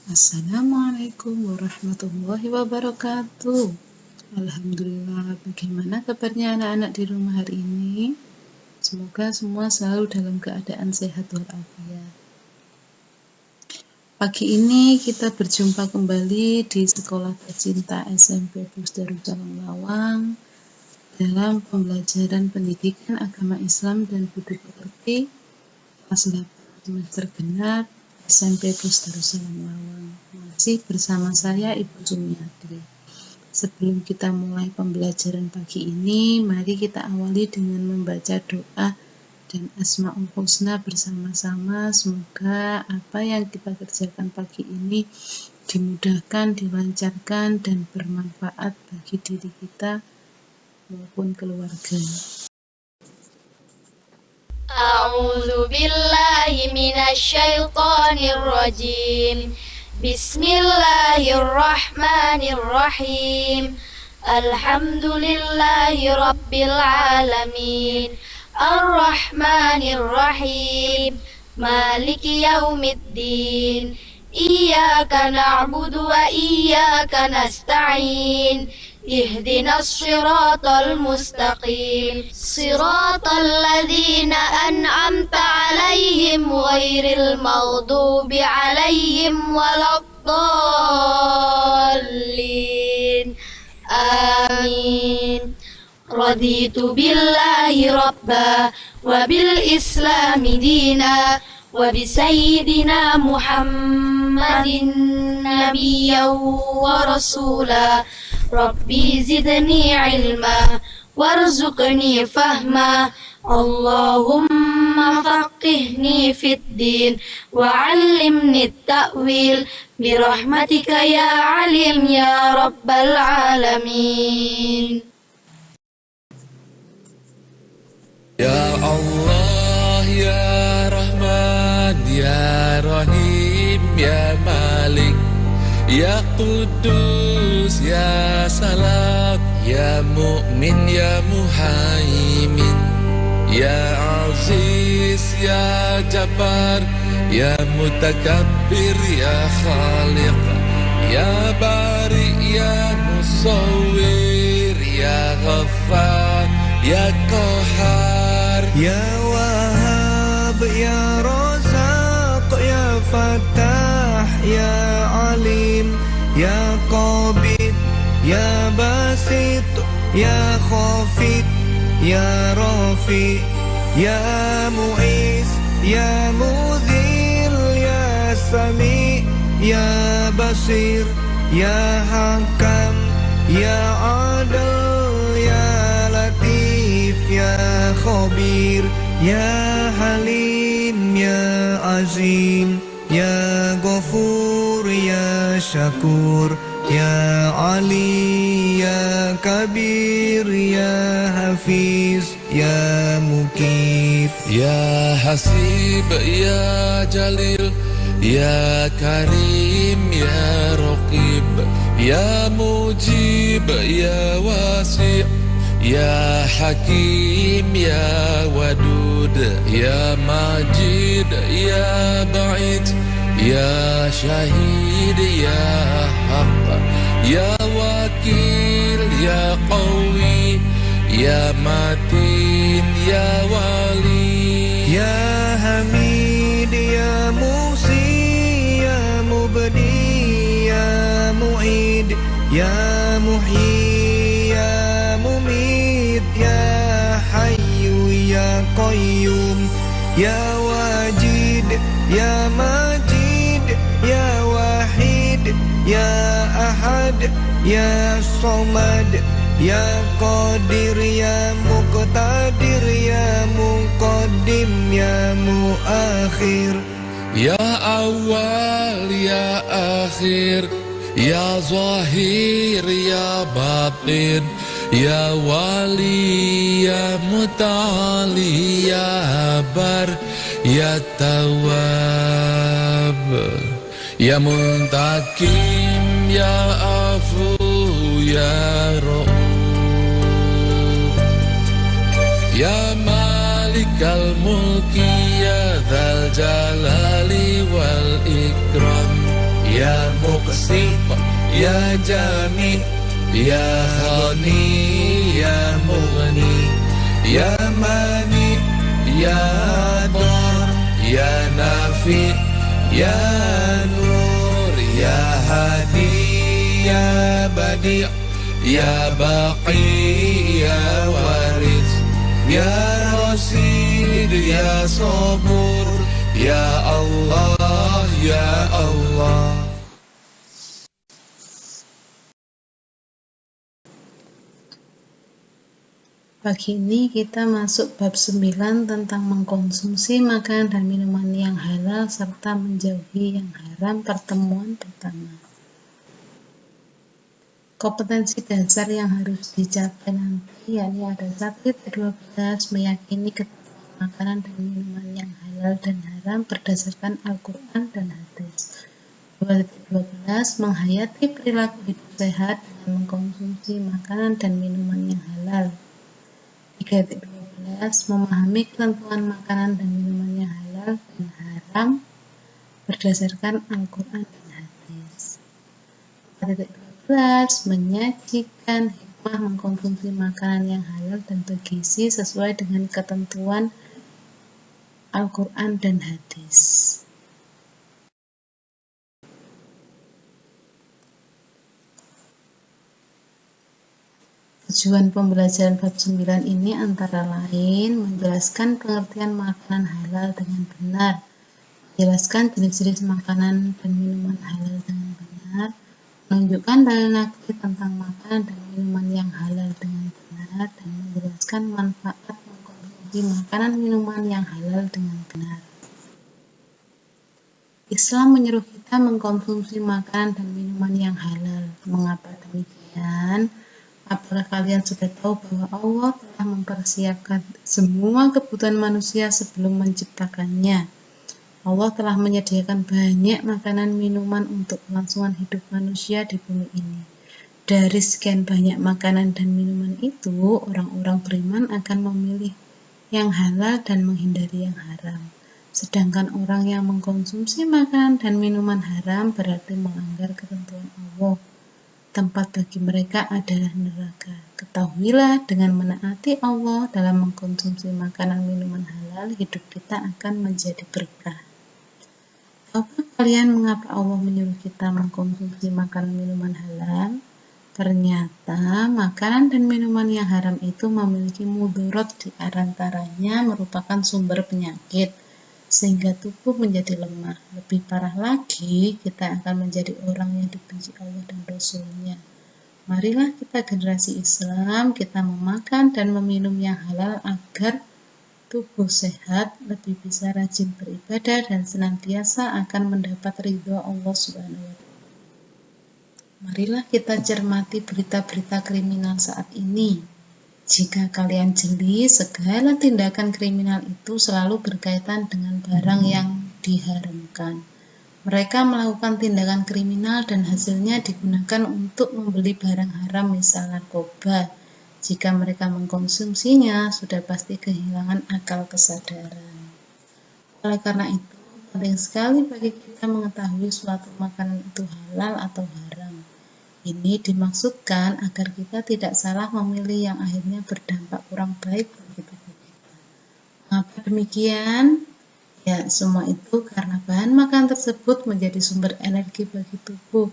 Assalamualaikum warahmatullahi wabarakatuh. Alhamdulillah, bagaimana kabarnya anak-anak di rumah hari ini? Semoga semua selalu dalam keadaan sehat walafiat. Pagi ini kita berjumpa kembali di Sekolah Tercinta SMP Bus Darussalam Lawang dalam pembelajaran pendidikan agama Islam dan Budi Pekerti kelas 8 semester genap SMP Bus Darussalam Lawang. Masih bersama saya Ibu Sumiatri. Sebelum kita mulai pembelajaran pagi ini, mari kita awali dengan membaca doa dan Asmaul Husna bersama-sama. Semoga apa yang kita kerjakan pagi ini dimudahkan, dilancarkan, dan bermanfaat bagi diri kita maupun keluarga. A'udzu billahi minasyaitonir rajim. Bismillahirrahmanirrahim. Alhamdulillahi rabbil alamin. Ar-Rahmanir-Rahim. Maliki yaumiddin. Iyyaka na'budu wa iyyaka nasta'in. Ihdinas siratal mustaqim. Siratal ladzina an'amta 'alaihim ghairil maghdubi 'alaihim waladdallin. Amin. Raditu billahi rabba wa bil islami dina wa bi sayyidina Muhammadin nabiyyan wa rasula. Rabbi zidni ilma warzuqni fahma. Allahumma faqihni fid din wa 'allimni at-ta'wil bi rahmatika ya alim ya rabbal alamin. Ya Allah, Ya Rahman, Ya Rahim, Ya Malik, Ya Qudus, Ya Salam, Ya Mu'min, Ya Muhaimin, Ya Aziz, Ya Jabbar, Ya Mutakabbir, Ya Khaliq, Ya Bari, Ya Musawwir, Ya Ghaffar, Ya Qahar, Ya Wahhab, Ya Razaq, Ya Fattah, Ya Alim, Ya Qabid, Ya Basit, Ya Khafid, Ya Rafi, Ya Mu'is, Ya Mudhil, Ya Sami, Ya Basir, Ya Hakam, Ya Adil, Ya Latif, Ya Khabir, Ya Halim, Ya Azim, Ya Ghafur, Ya Syakur, Ya Ali, Ya Kabir, Ya Hafiz, Ya Muqit, Ya Hasib, Ya Jalil, Ya Karim, Ya Raqib, Ya Mujib, Ya Wasi', Ya Hakim, Ya Wadud, Ya Majid, Ya Ba'id, Ya Syahid, Ya Haq, Ya Wakil, Ya Qawi, Ya Matin, Ya Wali, Ya Hamid, Ya Musi, Ya Mubdi, Ya Mu'id, Ya Muhyi, Ya Mumit, Ya Hayyu, Ya Qayyum, Ya Wajid, Ya Majid, Ya Wahid, Ya Ahad, Ya Somad, Ya Qadir, Ya Muqtadir, Ya Muqaddim, Ya Muakhir, Ya Awal, Ya Akhir, Ya Zahir, Ya Batin, Ya Wali, Ya Muta'ali, Ya Bar, Ya Tawwab, Ya Muntakim, Ya Afu, Ya Ra'uf, Ya Malikal Mulki, Ya Dzal Jalali wal Ikram, Ya Ya Jami, Ya Khani, Ya Mughni, Ya Mani, Ya Dar, Ya Nafi, Ya Nur, Ya Hadi, Ya Badi', Ya Baqi, Ya Waris, Ya Rasid, Ya Sabur, Ya Allah, Ya Allah. Pagi ini kita masuk bab 9 tentang mengkonsumsi makanan dan minuman yang halal serta menjauhi yang haram, pertemuan pertama. Kompetensi dasar yang harus dicapai nanti yakni ada 1-12 meyakini ketentuan makanan dan minuman yang halal dan haram berdasarkan Al-Quran dan hadis. 2-12 menghayati perilaku hidup sehat dengan mengkonsumsi makanan dan minuman yang halal. 3-12 memahami ketentuan makanan dan minuman yang halal dan haram berdasarkan Al-Quran dan hadis. 4-12 menyajikan hikmah mengkonsumsi makanan yang halal dan bergizi sesuai dengan ketentuan Al-Quran dan hadis. Tujuan pembelajaran bab 9 ini antara lain menjelaskan pengertian makanan halal dengan benar, menjelaskan jenis-jenis makanan dan minuman halal dengan benar, menunjukkan dalil naqli tentang makanan dan minuman yang halal dengan benar, dan menjelaskan manfaat mengkonsumsi makanan minuman yang halal dengan benar. Islam menyuruh kita mengkonsumsi makanan dan minuman yang halal. Mengapa demikian? Apakah kalian sudah tahu bahwa Allah telah mempersiapkan semua kebutuhan manusia sebelum menciptakannya? Allah telah menyediakan banyak makanan minuman untuk kelangsungan hidup manusia di bumi ini. Dari sekian banyak makanan dan minuman itu, orang-orang beriman akan memilih yang halal dan menghindari yang haram. Sedangkan orang yang mengkonsumsi makanan dan minuman haram berarti melanggar ketentuan Allah. Tempat bagi mereka adalah neraka. Ketahuilah, dengan menaati Allah dalam mengkonsumsi makanan minuman halal, hidup kita akan menjadi berkah. Tahukah kalian mengapa Allah menyuruh kita mengkonsumsi makanan minuman halal? Ternyata makanan dan minuman yang haram itu memiliki mudarat, di antaranya merupakan sumber penyakit, sehingga tubuh menjadi lemah. Lebih parah lagi, kita akan menjadi orang yang dibenci Allah dan Rasul-Nya. Marilah kita generasi Islam, kita memakan dan meminum yang halal agar tubuh sehat, lebih bisa rajin beribadah, dan senantiasa akan mendapat ridho Allah Subhanahu wa Ta'ala. Marilah kita cermati berita-berita kriminal saat ini. Jika kalian jeli, segala tindakan kriminal itu selalu berkaitan dengan barang yang diharamkan. Mereka melakukan tindakan kriminal dan hasilnya digunakan untuk membeli barang haram, misal narkoba. Jika mereka mengkonsumsinya, sudah pasti kehilangan akal kesadaran. Oleh karena itu, penting sekali bagi kita mengetahui suatu makanan itu halal atau haram. Ini dimaksudkan agar kita tidak salah memilih yang akhirnya berdampak kurang baik bagi tubuh kita. Mengapa demikian? Ya, semua itu karena bahan makanan tersebut menjadi sumber energi bagi tubuh.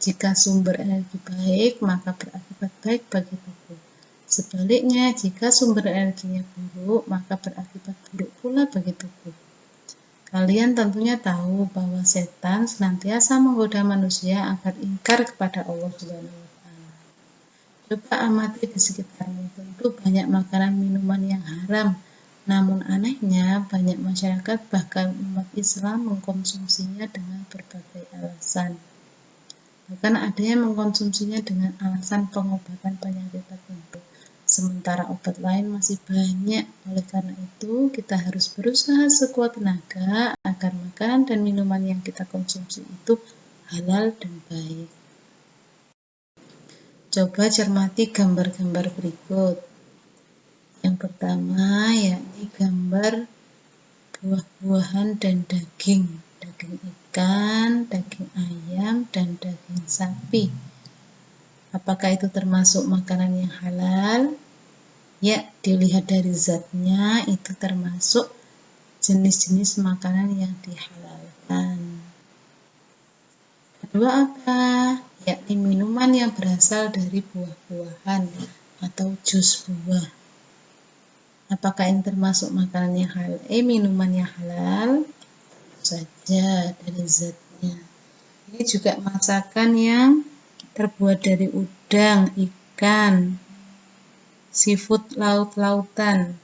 Jika sumber energi baik, maka berakibat baik bagi tubuh. Sebaliknya, jika sumber energinya buruk, maka berakibat buruk pula bagi tubuh. Kalian tentunya tahu bahwa setan senantiasa menggoda manusia agar ingkar kepada Allah Subhanahu wa Ta'ala. Coba amati di sekitarmu, tentu banyak makanan minuman yang haram. Namun anehnya, banyak masyarakat bahkan umat Islam mengkonsumsinya dengan berbagai alasan. Bahkan ada yang mengkonsumsinya dengan alasan pengobatan penyakit tertentu. Sementara obat lain masih banyak. Oleh karena itu, kita harus berusaha sekuat tenaga agar makanan dan minuman yang kita konsumsi itu halal dan baik. Coba cermati gambar-gambar berikut. Yang pertama, yakni gambar buah-buahan dan daging. Daging itu ikan, daging ayam, dan daging sapi. Apakah itu termasuk makanan yang halal? Ya, dilihat dari zatnya itu termasuk jenis-jenis makanan yang dihalalkan. Kedua apa? Yakni minuman yang berasal dari buah-buahan atau jus buah. Apakah ini termasuk makanan yang halal? Minuman yang halal? Saja dari zatnya. Ini juga masakan yang terbuat dari udang, ikan, seafood laut-lautan.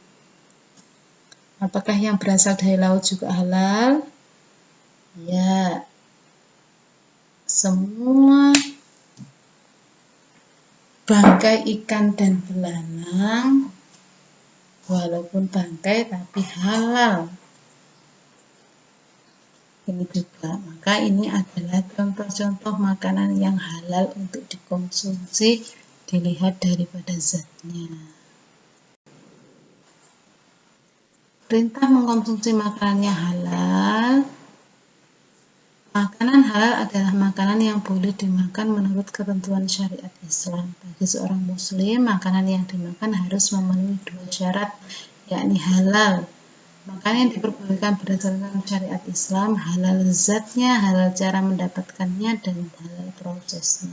Apakah yang berasal dari laut juga halal? Ya, semua bangkai ikan dan belalang, walaupun bangkai tapi halal. Ini juga, maka ini adalah contoh-contoh makanan yang halal untuk dikonsumsi, dilihat daripada zatnya. Perintah mengkonsumsi makanan yang halal. Makanan halal adalah makanan yang boleh dimakan menurut ketentuan syariat Islam. Bagi seorang muslim, makanan yang dimakan harus memenuhi 2 syarat, yakni halal. Makanan yang diperbolehkan berdasarkan syariat Islam, halal zatnya, halal cara mendapatkannya, dan halal prosesnya.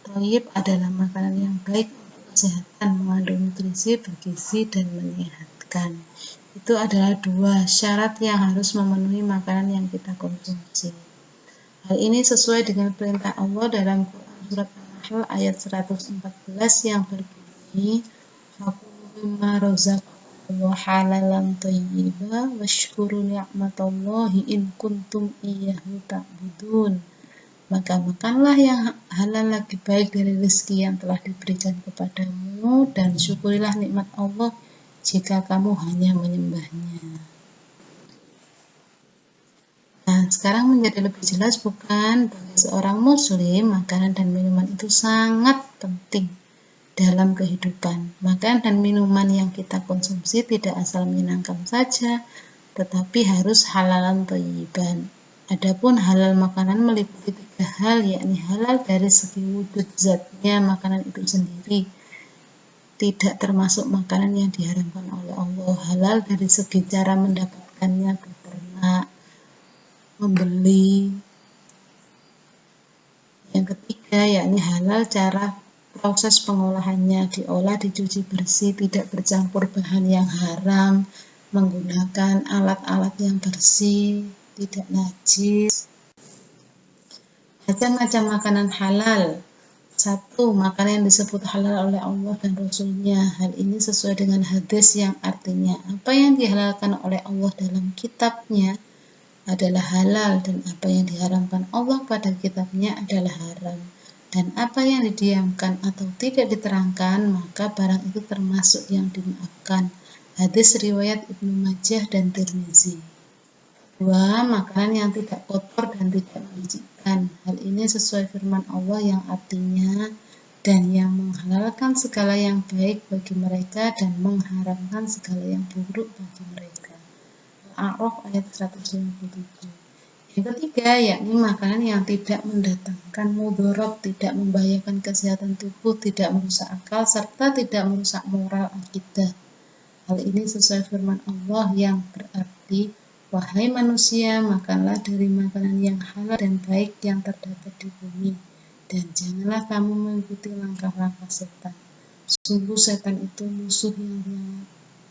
Thayyib adalah makanan yang baik untuk kesehatan, mengandung nutrisi, bergizi, dan menyehatkan. Itu adalah 2 syarat yang harus memenuhi makanan yang kita konsumsi. Hal ini sesuai dengan perintah Allah dalam Quran Surat An-Nahl ayat 114 yang berbunyi, "Fakulu mimma razaqakumullahu halalan thayyiba washkuru ni'matallahi in kuntum iyyahu ta'budun." Maka makanlah yang halal lagi baik dari rezeki yang telah diberikan kepadamu, dan syukurilah nikmat Allah jika kamu hanya menyembahnya. Nah, sekarang menjadi lebih jelas bukan? Bagi seorang muslim, makanan dan minuman itu sangat penting dalam kehidupan. Makanan dan minuman yang kita konsumsi tidak asal menyenangkan saja, tetapi harus halalan thayyiban. Adapun halal makanan meliputi 3 hal, yakni halal dari segi wujud zatnya makanan itu sendiri, tidak termasuk makanan yang diharamkan oleh Allah. Halal dari segi cara mendapatkannya, beternak, membeli. Yang ketiga, yakni halal cara proses pengolahannya, diolah, dicuci bersih, tidak bercampur bahan yang haram, menggunakan alat-alat yang bersih, tidak najis. Macam-macam makanan halal. 1. Makanan yang disebut halal oleh Allah dan Rasul-Nya. Hal ini sesuai dengan hadis yang artinya apa yang dihalalkan oleh Allah dalam kitabnya adalah halal, dan apa yang diharamkan Allah pada kitabnya adalah haram. Dan apa yang didiamkan atau tidak diterangkan, maka barang itu termasuk yang dimaafkan. Hadis riwayat Ibnu Majah dan Tirmizi. 2. Makanan yang tidak kotor dan tidak menjijikkan. Hal ini sesuai firman Allah yang artinya, dan yang menghalalkan segala yang baik bagi mereka dan mengharamkan segala yang buruk bagi mereka. Al-A'raf ayat 157. Yang ketiga, yakni makanan yang tidak mendatangkan mudarat, tidak membahayakan kesehatan tubuh, tidak merusak akal, serta tidak merusak moral akidah. Hal ini sesuai firman Allah yang berarti, wahai manusia, makanlah dari makanan yang halal dan baik yang terdapat di bumi, dan janganlah kamu mengikuti langkah-langkah setan. Sungguh setan itu musuh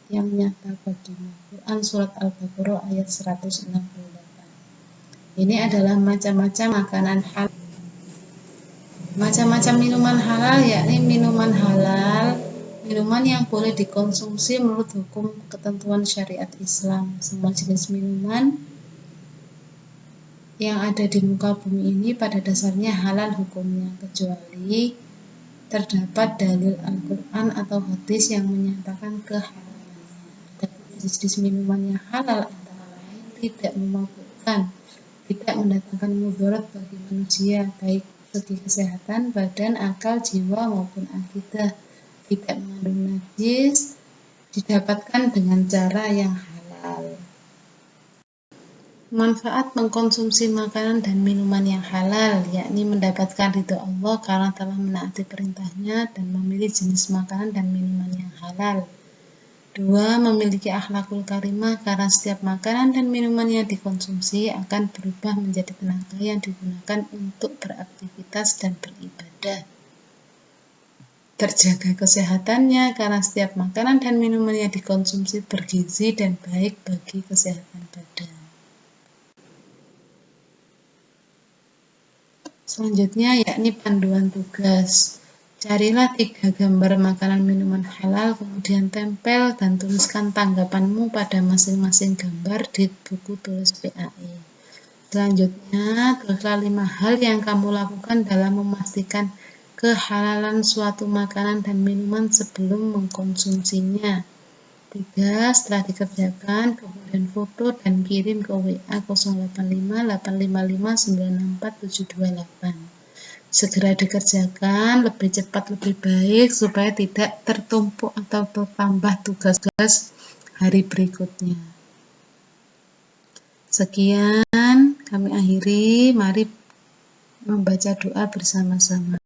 yang nyata bagimu. Quran Surat Al-Baqarah ayat 168. Ini adalah macam-macam makanan halal. Macam-macam minuman halal, yakni minuman halal, minuman yang boleh dikonsumsi menurut hukum ketentuan syariat Islam. Semua jenis minuman yang ada di muka bumi ini pada dasarnya halal hukumnya, kecuali terdapat dalil Al-Quran atau hadis yang menyatakan kehalalan. Jenis minuman yang halal antara lain tidak memabukkan, tidak mendatangkan mudarat bagi manusia, baik segi kesehatan, badan, akal, jiwa maupun akidah, tidak mengandung najis, didapatkan dengan cara yang halal. Manfaat mengkonsumsi makanan dan minuman yang halal, yakni mendapatkan ridho Allah karena telah menaati perintahnya dan memilih jenis makanan dan minuman yang halal. 2. Memiliki akhlakul karimah karena setiap makanan dan minuman yang dikonsumsi akan berubah menjadi tenaga yang digunakan untuk beraktivitas dan beribadah. Terjaga kesehatannya karena setiap makanan dan minuman yang dikonsumsi bergizi dan baik bagi kesehatan badan. Selanjutnya yakni panduan tugas. Carilah 3 gambar makanan minuman halal, kemudian tempel dan tuliskan tanggapanmu pada masing-masing gambar di buku tulis PAE. Selanjutnya, tulislah 5 hal yang kamu lakukan dalam memastikan kehalalan suatu makanan dan minuman sebelum mengkonsumsinya. 3. Setelah dikerjakan, kemudian foto dan kirim ke WA 085 855 964 728. Segera dikerjakan, lebih cepat lebih baik supaya tidak tertumpuk atau bertambah tugas-tugas hari berikutnya. Sekian kami akhiri, mari membaca doa bersama-sama.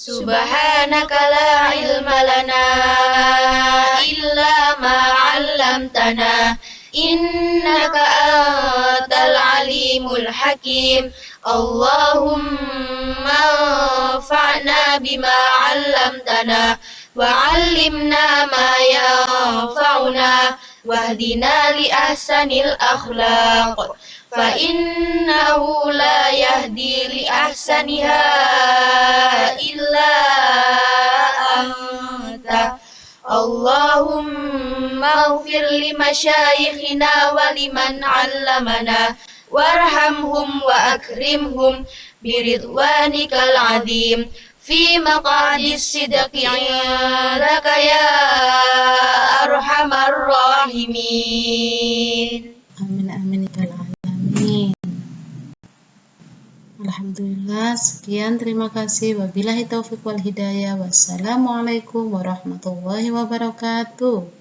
Subhanaka la ilma lana illa ma 'allamtana innaka antal alimul hakim. Allahumma anfa'na bima 'allamtana wa 'allimna ma yanfa'una wahdina li ahsanil akhlaq fa innahu la yahdi li ahsaniha illa anta. Allahumma ighfir li masyayikhina wa liman 'allamana warhamhum wa akrimhum biridwanikal 'azim fi maq'adis sidqi 'indaka ya arhamar rahimin. Amin amin ya alamin. Alhamdulillah, sekian, terima kasih. Wabillahi taufiq wal hidayah. Wassalamualaikum warahmatullahi wabarakatuh.